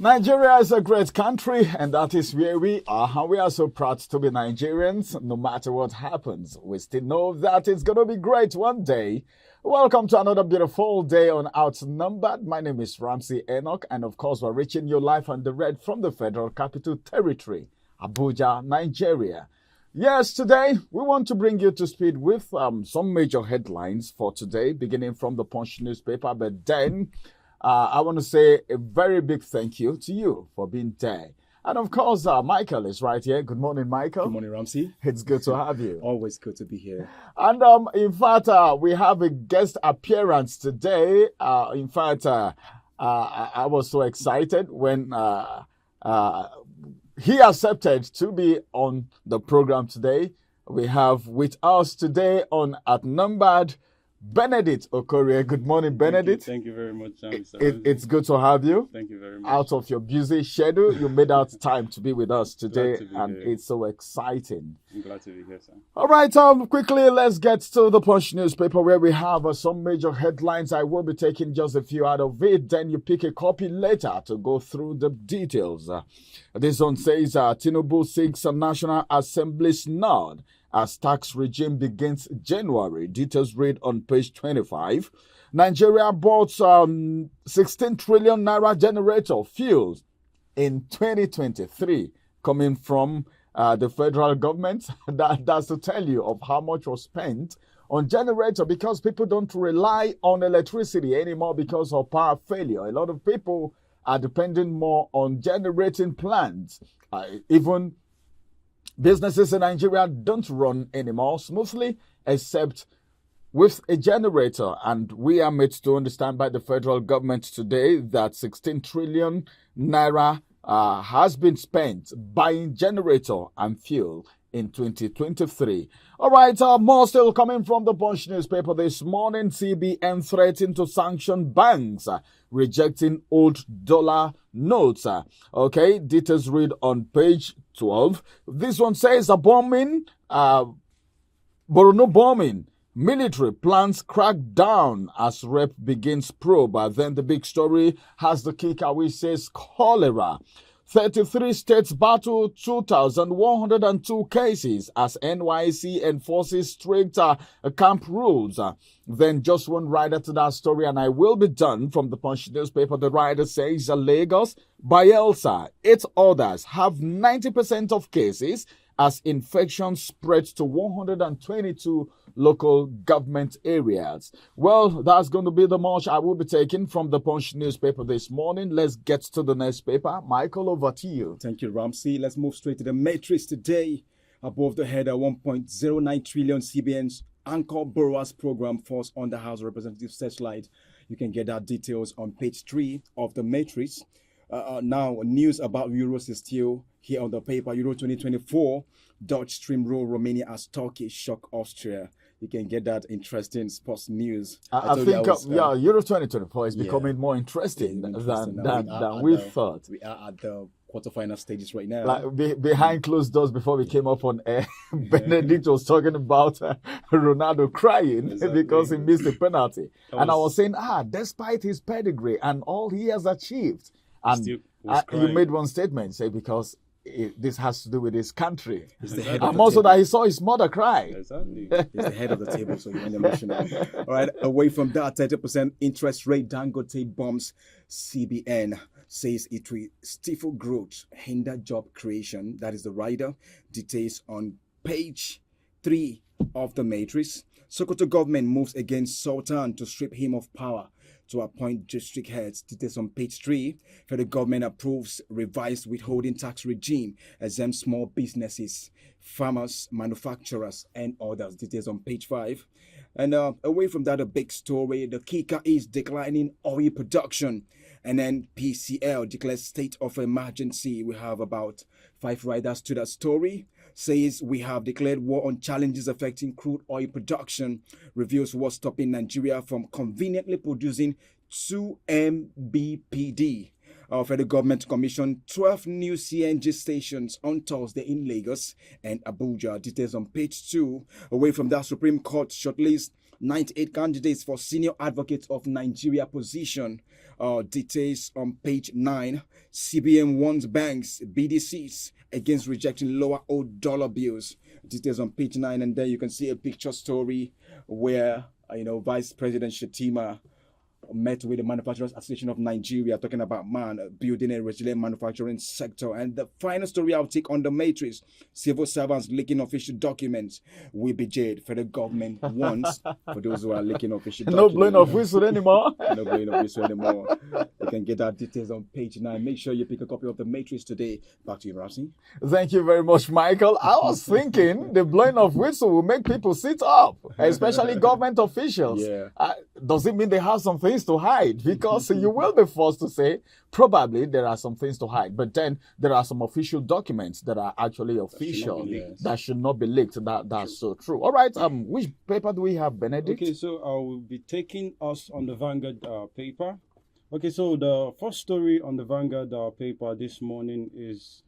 Nigeria is a great country, and that is where we are. And we are so proud to be Nigerians. No matter what happens, we still know that it's going to be great one day. Welcome to another beautiful day on Outnumbered. My name is Ramsey Enoch, and of course, we're reaching you live on the red from the Federal Capital Territory, Abuja, Nigeria. Yes, today we want to bring you to speed with some major headlines for today, beginning from the Punch newspaper, but then I want to say a very big thank you to you for being there. And of course, Michael is right here. Good morning, Michael. Good morning, Ramsey. It's good to have you. Always good to be here. And in fact, we have a guest appearance today. I was so excited when he accepted to be on the program today. We have with us today on Outnumbered, Benedict Okorie. Good morning, Benedict. Thank you very much, It's good to have you. Thank you very much. Out of your busy schedule, you made out time to be with us today, and here. it's so exciting. I'm glad to be here, sir. All right, quickly, let's get to the Punch newspaper where we have some major headlines. I will be taking just a few out of it. Then you pick a copy later to go through the details. This one says, Tinubu seeks a National Assembly's nod as tax regime begins January. Details read on page 25. Nigeria bought 16 trillion naira generator fuels in 2023, coming from the federal government. That's to tell you of how much was spent on generator, because people don't rely on electricity anymore because of power failure. A lot of people are depending more on generating plants. Even businesses in Nigeria don't run anymore smoothly except with a generator. And we are made to understand by the federal government today that 16 trillion naira has been spent buying generator and fuel in 2023. All right, more still coming from the Punch newspaper this morning. CBN threatened to sanction banks, rejecting old dollar notes. Okay, details read on page 12. This one says a bombing, Borno bombing. Military plans crack down as rep begins probe. Then the big story has the kicker which says cholera. 33 states battle 2,102 cases as NYC enforces strict camp rules. Then just one rider to that story, and I will be done from the Punch newspaper. The rider says Lagos, Bayelsa, 8 others have 90% of cases as infection spreads to 122 local government areas. Well, that's going to be the much I will be taking from the Punch newspaper this morning. Let's get to the next paper. Michael, over to you. Thank you, Ramsey. Let's move straight to the Matrix today. Above the header, 1.09 trillion CBN's Anchor Borrowers Program falls under House of Representatives searchlight. You can get that details on page 3 of the Matrix. Now, news about Euros is still here on the paper. Euro 2024, Dutch stream roll Romania as Turkey shock Austria. You can get that interesting sports news. I think, Euro 2024 is becoming more interesting than we thought. We are at the quarterfinal stages right now. Like behind closed doors before we came up on air, Benedict was talking about Ronaldo crying because he missed the penalty. And I was saying, despite his pedigree and all he has achieved, and you made one statement, say, because this has to do with his country. And also that he saw his mother cry. Exactly. He's the head of the table, so you're emotional. All right, away from that, 30% interest rate, Dangote bombs CBN. Says it will stifle growth, hinder job creation. That is the rider. Details on page 3 of the Matrix. Sokoto government moves against Sultan to strip him of power to appoint district heads. Details on page 3. Federal government approves revised withholding tax regime, exempt small businesses, farmers, manufacturers, and others. Details on page 5. And away from that, a big story. The kicker is declining oil production. And then PCL declares state of emergency. We have about 5 riders to that story. Says we have declared war on challenges affecting crude oil production. Reveals what's stopping Nigeria from conveniently producing 2 MBPD. Our federal government commissioned 12 new CNG stations on Thursday in Lagos and Abuja. Details on page 2. Away from that, Supreme Court shortlist 98 candidates for senior advocate of Nigeria position. Details on page 9. CBN warns banks, BDCs against rejecting lower old dollar bills. Details on page 9, and there you can see a picture story where Vice President Shetima met with the Manufacturers Association of Nigeria, talking about building a resilient manufacturing sector. And the final story I'll take on the matrix: civil servants leaking official documents will be jailed. Federal government wants for those who are leaking official documents. No blowing of whistle anymore. No blowing of whistle anymore. You can get our details on page 9. Make sure you pick a copy of the matrix today. Back to you, Ramsey. Thank you very much, Michael. I was thinking the blowing of whistle will make people sit up, especially government officials. Yeah. Does it mean they have some things to hide? Because you will be forced to say probably there are some things to hide, but then there are some official documents that are actually official that should not be leaked. That's so true. All right. Which paper do we have, Benedict? Okay, so I will be taking us on the Vanguard paper. Okay, so the first story on the Vanguard paper this morning is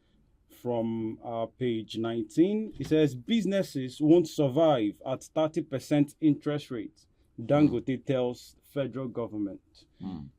from page 19. It says businesses won't survive at 30% interest rate. Dangote tells federal government.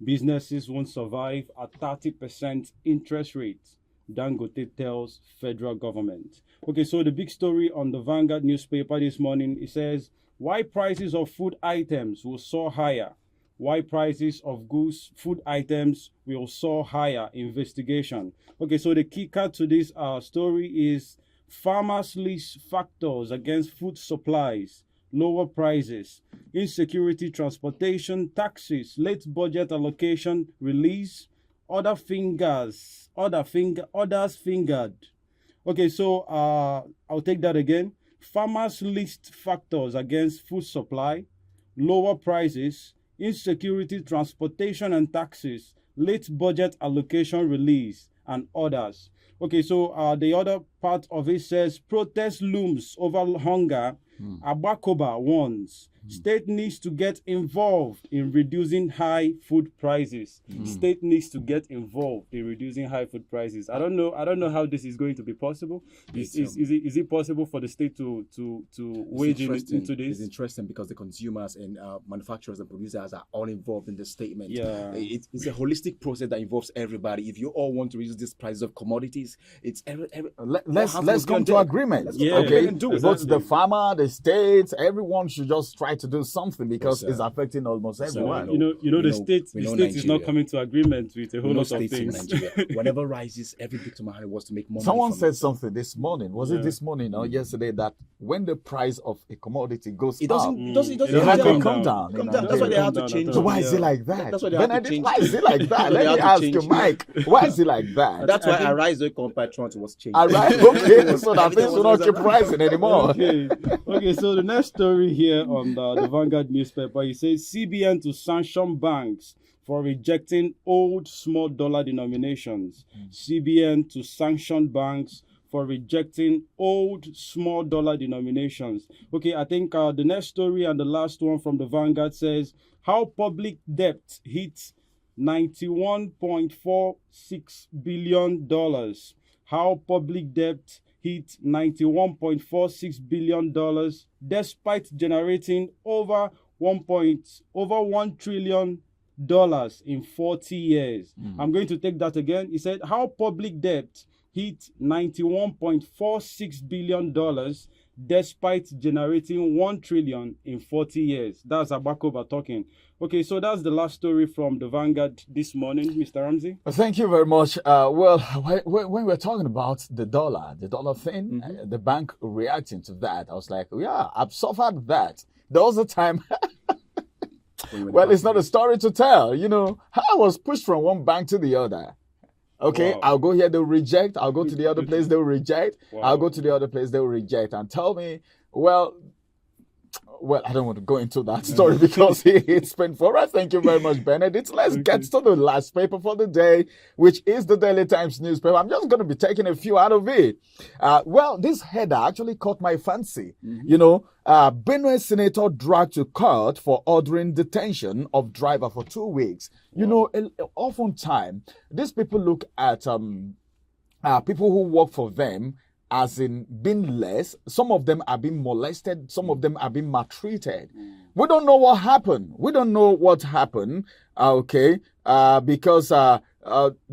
Businesses won't survive at 30% interest rate. Dangote tells federal government. Okay, so the big story on the Vanguard newspaper this morning, it says why prices of food items will soar higher. Why prices of goods, food items will soar higher. Investigation. Okay, so the kicker to this story is farmers list factors against food supplies. Lower prices, insecurity, transportation, taxes, late budget allocation, release, others fingered. Okay, so I'll take that again. Farmers list factors against food supply, lower prices, insecurity, transportation and taxes, late budget allocation, release, and others. Okay, so the other part of it says protest looms over hunger. Abakoba warns state needs to get involved in reducing high food prices. State needs to get involved in reducing high food prices. I don't know how this is going to be possible. Is it possible for the state to wage into this? It's interesting because the consumers and manufacturers and producers are all involved in the statement. Yeah, it's a holistic process that involves everybody. If you all want to reduce this price of commodities, it's let's come to agreement. Okay, both the farmer, the states, everyone should just try to do something because it's affecting almost everyone. The state is not coming to agreement with a whole lot of things. Whatever rises, every victim wants to make more money. Someone said something this morning. Was it this morning or yesterday that when the price of a commodity goes it up, doesn't it has to come down. That's why they have to change. So why is it like that? That's why they have to change. Why is it like that? Let me ask you, Mike. Why is it like that? That's why Arise Compatrons was changed. Arise, okay, so that things will not keep rising anymore. Okay, so the next story here on the Vanguard newspaper, it says CBN to sanction banks for rejecting old small dollar denominations. CBN to sanction banks for rejecting old small dollar denominations. Okay, I think the next story and the last one from the Vanguard says how public debt hits $91.46 billion. How public debt hit $91.46 billion despite generating over $1 trillion in 40 years. I'm going to take that again. He said how public debt hit $91.46 billion despite generating $1 trillion in 40 years. That's Abakoba talking. Okay, so that's the last story from the Vanguard this morning, Mr. Ramsey. Thank you very much. Well, when we're talking about the dollar thing, the bank reacting to that, I was like, yeah, I've suffered that. There was a time. Well, it's not a story to tell. I was pushed from one bank to the other. Okay, wow. I'll go here, they'll reject. I'll go to the other place, they'll reject. Wow. I'll go to the other place, they'll reject. And tell me, well, I don't want to go into that story because it's painful. All right, thank you very much, Benedict. Let's get to the last paper for the day, which is the Daily Times newspaper. I'm just going to be taking a few out of it. Well, this header actually caught my fancy. Benue senator dragged to court for ordering detention of driver for 2 weeks. Oftentimes, these people look at people who work for them as in being less. Some of them are being molested. Some of them are being maltreated. We don't know what happened. We don't know what happened. Because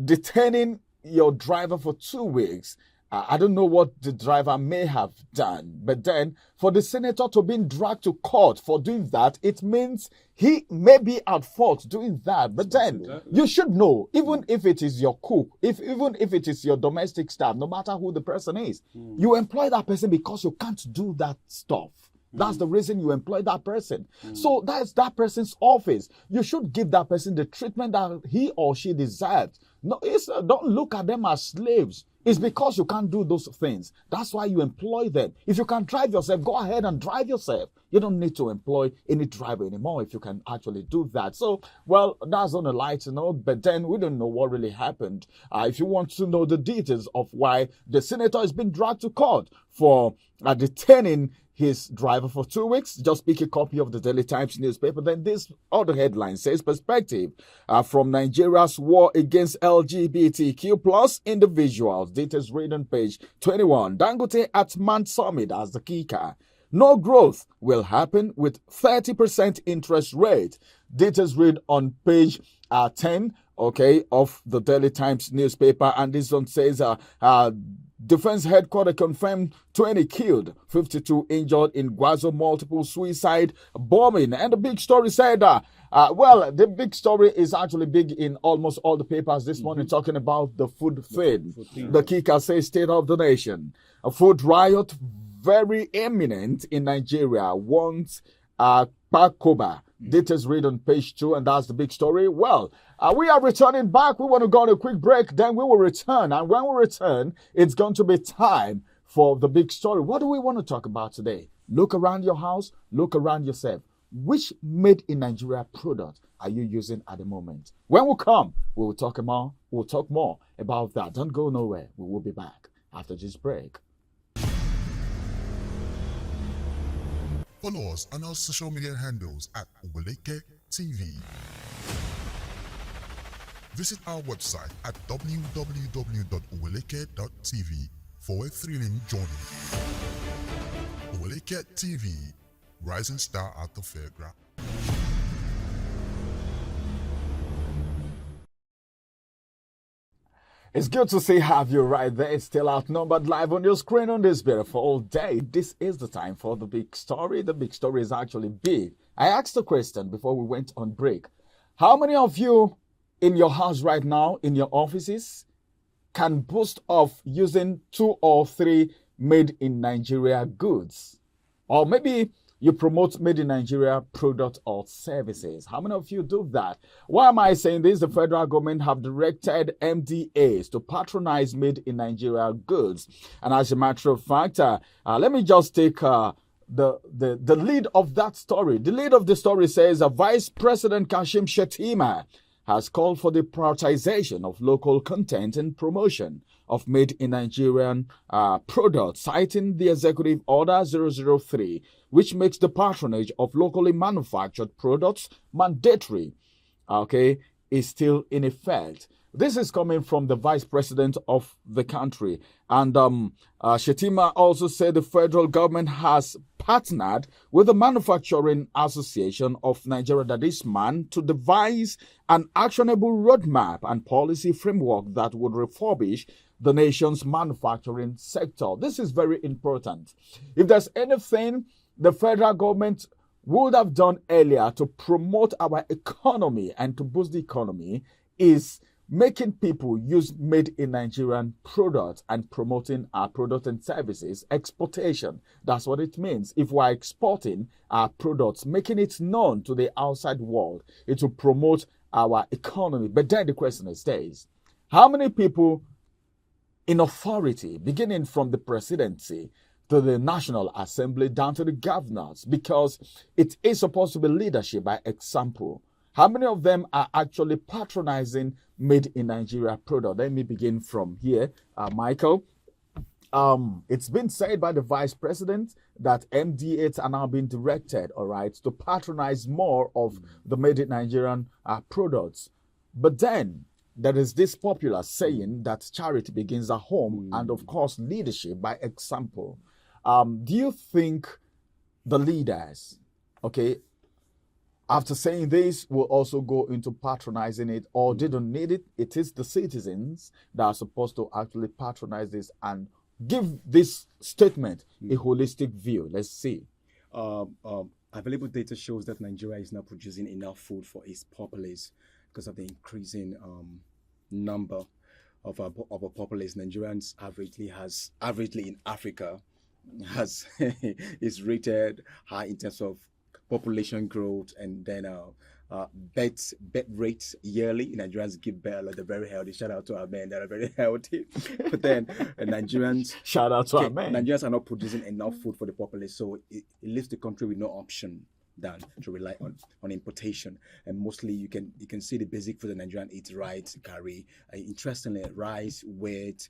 detaining your driver for 2 weeks, I don't know what the driver may have done, but then for the senator to be dragged to court for doing that, it means he may be at fault doing that. But then you should know, even if it is your cook, even if it is your domestic staff, no matter who the person is, you employ that person because you can't do that stuff. That's the reason you employ that person. So that's that person's office. You should give that person the treatment that he or she deserves. No, don't look at them as slaves. It's because you can't do those things. That's why you employ them. If you can drive yourself, go ahead and drive yourself. You don't need to employ any driver anymore if you can actually do that. So, well, that's on a light note, but then we don't know what really happened. If you want to know the details of why the senator has been dragged to court for detaining his driver for 2 weeks, just pick a copy of the Daily Times newspaper. Then this other headline says, perspective from Nigeria's war against LGBTQ plus individuals. Details read on page 21. Dangote at Man Summit as the kicker. No growth will happen with 30% interest rate. Details read on page 10, of the Daily Times newspaper. And this one says, Defense headquarters confirmed 20 killed, 52 injured in Gwazo multiple suicide bombing. And the big story said, the big story is actually big in almost all the papers this morning, talking about the food thing. The kicker says state of the nation. A food riot very imminent in Nigeria once Pakoba. Details read on page 2, and that's the big story. Well, we are returning back. We want to go on a quick break, then we will return. And when we return, it's going to be time for the big story. What do we want to talk about today? Look around your house, look around yourself. Which made in Nigeria product are you using at the moment? When we come, we will talk more. We'll talk more about that. Don't go nowhere. We will be back after this break. Follow us on our social media handles at Oweleketv. Visit our website at www.oweleket.tv for a thrilling journey. Oweleketv, rising star at the fairground. It's good to have you right there. It's still Outnumbered live on your screen on this beautiful day. This is the time for the big story. The big story is actually big. I asked a question before we went on break. How many of you in your house right now, in your offices, can boast of using 2 or 3 made in Nigeria goods? Or maybe you promote made in Nigeria product or services. How many of you do that? Why am I saying this? The federal government have directed MDAs to patronize made in Nigeria goods. And as a matter of fact, let me just take the lead of that story. The lead of the story says Vice President Kashim Shettima has called for the prioritization of local content and promotion of made in Nigerian products, citing the Executive Order 003, which makes the patronage of locally manufactured products mandatory, is still in effect. This is coming from the Vice President of the country. And Shettima also said the federal government has partnered with the Manufacturing Association of Nigeria, that is MAN, to devise an actionable roadmap and policy framework that would refurbish the nation's manufacturing sector. This is very important. If there's anything the federal government would have done earlier to promote our economy and to boost the economy, is making people use made in Nigerian products and promoting our products and services. Exportation, that's what it means. If we're exporting our products, making it known to the outside world, it will promote our economy. But then the question stays, how many people in authority, beginning from the presidency to the National Assembly down to the governors, because it is supposed to be leadership by example, how many of them are actually patronizing made in Nigeria product? Let me begin from here, Michael. It's been said by the Vice President that MDAs are now being directed, to patronize more of the made in Nigerian products. But then, there is this popular saying that charity begins at home, and of course, leadership by example. Do you think the leaders, okay, after saying this, will also go into patronizing it, or they don't need it? It is the citizens that are supposed to actually patronize this and give this statement a holistic view. Let's see. Available data shows that Nigeria is not producing enough food for its populace because of the increasing number of our populace. Nigerians averagely in Africa is rated high in terms of population growth, and then birth rates yearly. Nigerians give birth, they're very healthy. Shout out to our men that are very healthy. But then Nigerians shout out to our men. Nigerians are not producing enough food for the populace, so it leaves the country with no option than to rely on importation. And mostly you can see the basic food that Nigerian eat: rice, curry. Interestingly, rice, wheat,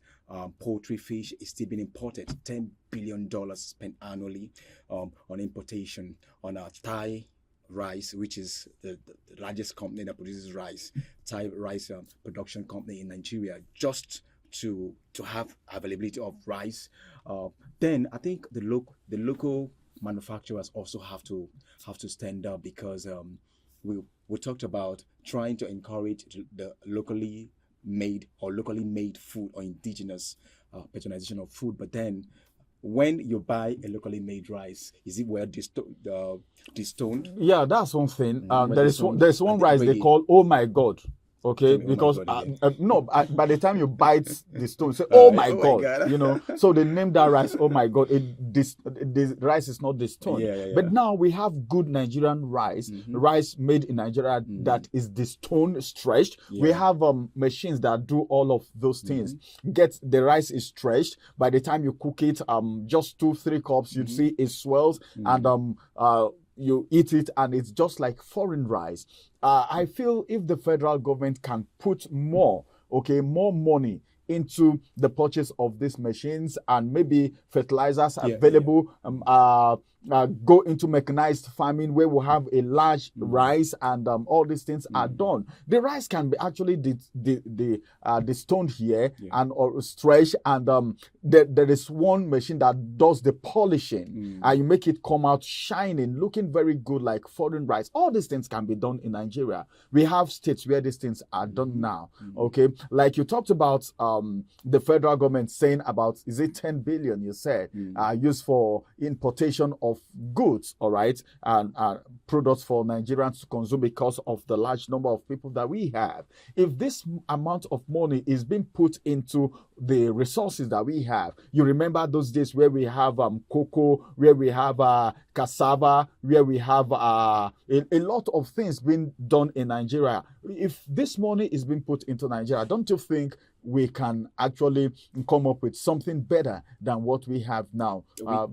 poultry, fish is still being imported. $10 billion spent annually on importation. On our Thai rice, which is the largest company that produces rice, Thai rice production company in Nigeria, just to have availability of rice. Then I think the local manufacturers also have to stand up, because we talked about trying to encourage the locally made food, or indigenous patronization of food. But then when you buy a locally made rice, is it well destoned? Yeah, that's one thing. There's one rice they call "Oh my God." Okay, because by the time you bite the stone, say, "Oh my God," you know. So they named that rice "Oh my God." This rice is not the stone. Yeah. But now we have good Nigerian rice, rice made in Nigeria that is the stone stretched. Yeah. We have machines that do all of those things. Get the rice is stretched. By the time you cook it, just 2-3 cups, you'd see it swells, and you eat it, and it's just like foreign rice. I feel if the federal government can put more money into the purchase of these machines, and maybe fertilizers available, go into mechanized farming where we have a large rice, and all these things are done. The rice can be actually destoned here and or stretched, and there is one machine that does the polishing, and you make it come out shining, looking very good like foreign rice. All these things can be done in Nigeria. We have states where these things are done now. Okay, like you talked about the federal government saying about, is it 10 billion you said used for importation of goods, all right, and products for Nigerians to consume because of the large number of people that we have. If this amount of money is being put into the resources that we have, you remember those days where we have cocoa, where we have cassava, where we have a lot of things being done in Nigeria. If this money is being put into Nigeria, don't you think we can actually come up with something better than what we have now,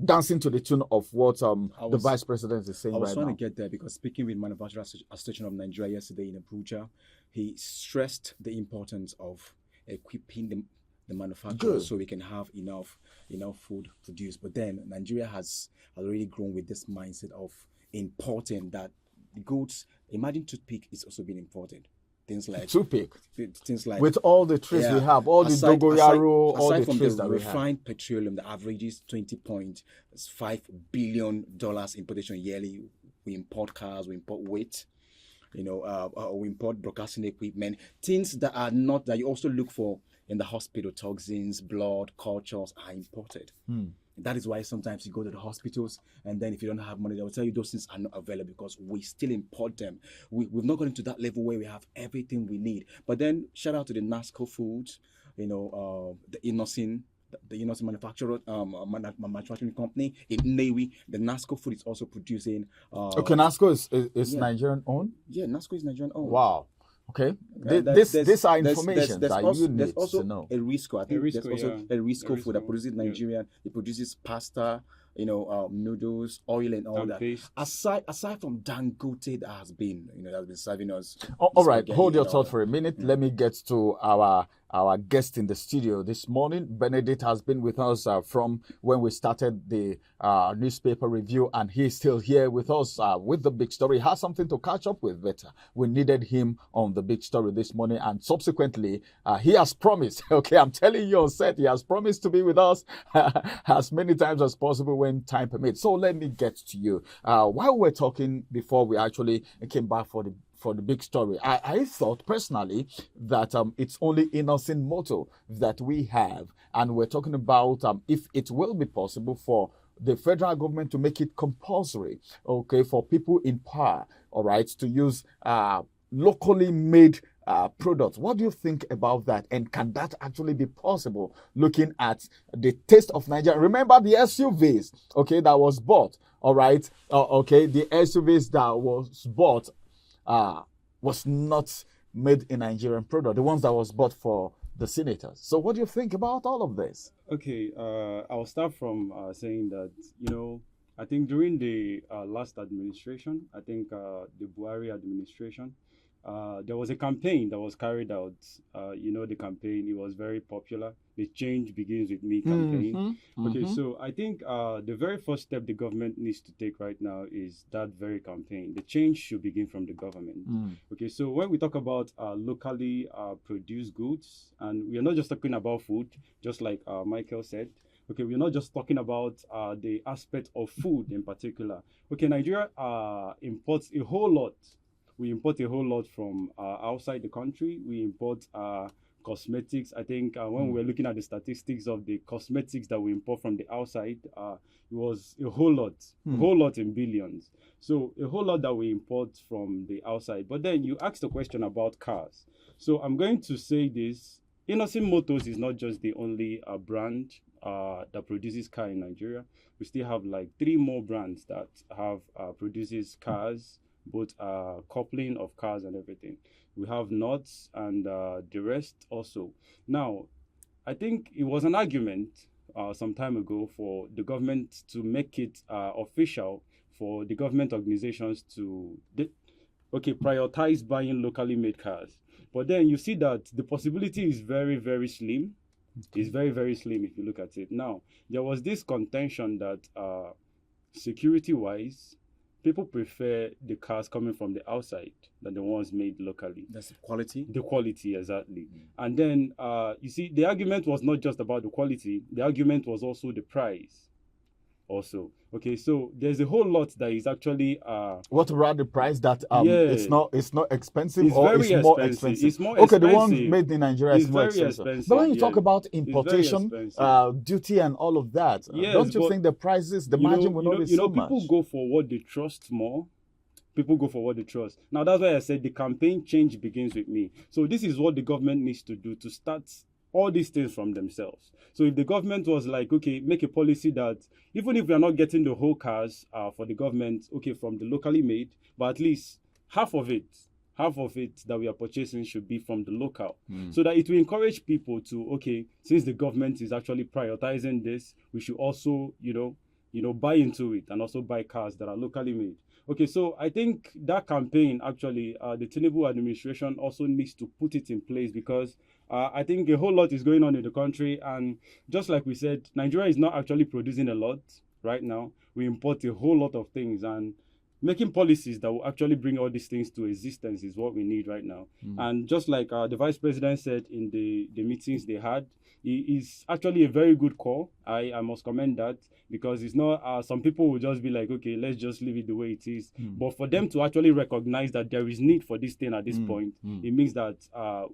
dancing to the tune of what the vice president is saying right now? I was trying to get there, because speaking with Manufacturers Association of Nigeria yesterday in Abuja, he stressed the importance of equipping the manufacturers so we can have enough food produced. But then Nigeria has already grown with this mindset of importing that the goods. Imagine toothpick is also being imported. Things like with all the trees we have, all the dogoyaro, all the trees that we have. Refined petroleum, the average is $20.5 billion importation yearly. We import cars, we import wheat, we import broadcasting equipment, things that are not, that you also look for in the hospital. Toxins, blood, cultures are imported. That is why sometimes you go to the hospitals, and then if you don't have money, they will tell you those things are not available, because we still import them. We've not gotten to that level where we have everything we need. But then shout out to the NASCO Foods, the Innocent manufacturer, manufacturing company in Navy. The NASCO Food is also producing. NASCO is Nigerian owned? Yeah, NASCO is Nigerian owned. Wow. Okay. This are information that you need there's also to know. A Risco. I think there's also a Risco food that produces Nigerian. It produces pasta, noodles, oil, and all that. Paste. Aside from Dangote that has been serving us. All right, hold your thought for a minute. Let me get to our our guest in the studio this morning. Benedict has been with us from when we started the newspaper review, and he's still here with us with the big story. He has something to catch up with, but we needed him on the big story this morning, and subsequently he has promised, okay, I'm telling you on set, he has promised to be with us as many times as possible when time permits. So let me get to you. While we're talking before we actually came back for the big story, I thought personally that it's only innocent motto that we have, and we're talking about if it will be possible for the federal government to make it compulsory, okay, for people in power, all right, to use locally made products. What do you think about that? And can that actually be possible looking at the taste of Nigeria? Remember the SUVs, okay, that was bought, all right, okay, the SUVs that was bought was not made in Nigerian product, the ones that was bought for the senators. So what do you think about all of this? Okay, I'll start from saying that, I think during the last administration, I think the Buhari administration, there was a campaign that was carried out. The campaign, it was very popular. The Change Begins With Me campaign. Okay, so I think the very first step the government needs to take right now is that very campaign. The change should begin from the government. Okay, so when we talk about locally produced goods, and we are not just talking about food, just like Michael said. Okay, we're not just talking about the aspect of food in particular. Okay, Nigeria imports a whole lot. We import a whole lot from outside the country. We import cosmetics. I think when we were looking at the statistics of the cosmetics that we import from the outside, it was a whole lot in billions. So a whole lot that we import from the outside. But then you asked the question about cars. So I'm going to say this. Innocent Motors is not just the only brand that produces car in Nigeria. We still have like 3 more brands that have produces cars, both coupling of cars and everything. We have nuts and the rest also. Now, I think it was an argument some time ago for the government to make it official for the government organizations to prioritize buying locally made cars. But then you see that the possibility is very, very slim. It's very, very slim if you look at it. Now, there was this contention that security-wise, people prefer the cars coming from the outside than the ones made locally. That's the quality? The quality, exactly. And then, you see, the argument was not just about the quality. The argument was also the price. Also, okay, so there's a whole lot that is actually what about the price that it's not expensive, it's or very it's more expensive. expensive? It's more Okay, expensive. the one made in Nigeria is more very expensive. But when you talk about importation, duty and all of that, don't you think the prices, the margin will not be so much? People go for what they trust more. People go for what they trust. Now, that's why I said the campaign Change Begins With Me. So this is what the government needs to do to start all these things from themselves. So if the government was like, okay, make a policy that even if we are not getting the whole cars for the government, okay, from the locally made, but at least half of it that we are purchasing should be from the local. So that it will encourage people to, okay, since the government is actually prioritizing this, we should also, buy into it and also buy cars that are locally made. Okay, so I think that campaign, actually, the Tinubu administration also needs to put it in place, because I think a whole lot is going on in the country. And just like we said, Nigeria is not actually producing a lot right now. We import a whole lot of things, and making policies that will actually bring all these things to existence is what we need right now. And just like the Vice President said in the meetings they had, is actually a very good call. I must commend that, because it's not some people will just be like, okay, let's just leave it the way it is. But for them to actually recognize that there is need for this thing at this point, it means that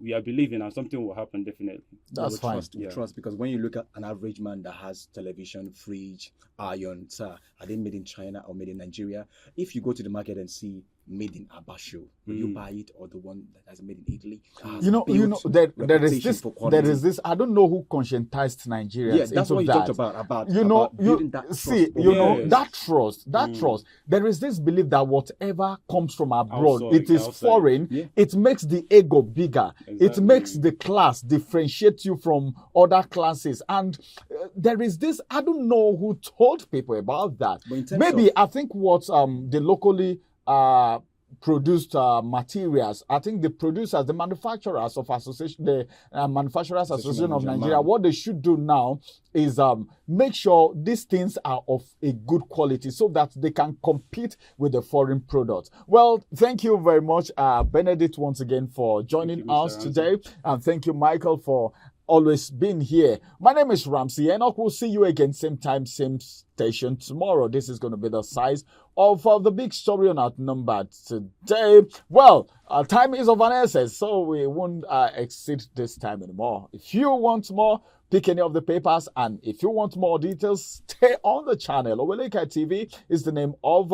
we are believing and something will happen definitely. That's fine. Trust, because when you look at an average man that has television, fridge, iron, are they made in China or made in Nigeria? If you go to the market and see made in Abasho, will you buy it, or the one that has made in Italy? There is this. I don't know who conscientized Nigerians. Yeah, that's what you talked about that trust. There is this belief that whatever comes from abroad, it is foreign. Yeah. It makes the ego bigger. Exactly. It makes the class differentiate you from other classes. And there is this. I don't know who told people about that. Maybe I think what the locally produced materials. I think the producers, the manufacturers of association, the Manufacturers Association of Nigeria, what they should do now is make sure these things are of a good quality so that they can compete with the foreign products. Well, thank you very much, Benedict, once again for joining us today. And thank you, Michael, for always being here. My name is Ramsey Enoch. We'll see you again, same time, same station tomorrow. This is going to be the size of the big story on Outnumbered today. Well, time is of an essence, so we won't exceed this time anymore. If you want more, pick any of the papers, and if you want more details, stay on the channel. Oweleketv is the name of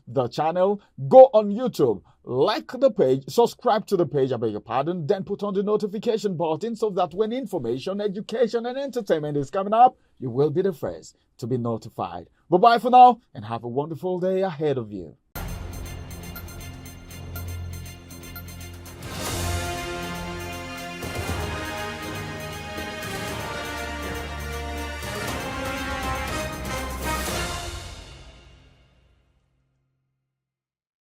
the channel. Go on YouTube, like the page, subscribe to the page, I beg your pardon, then put on the notification button so that when information, education, and entertainment is coming up, you will be the first to be notified. Bye-bye for now, and have a wonderful day ahead of you.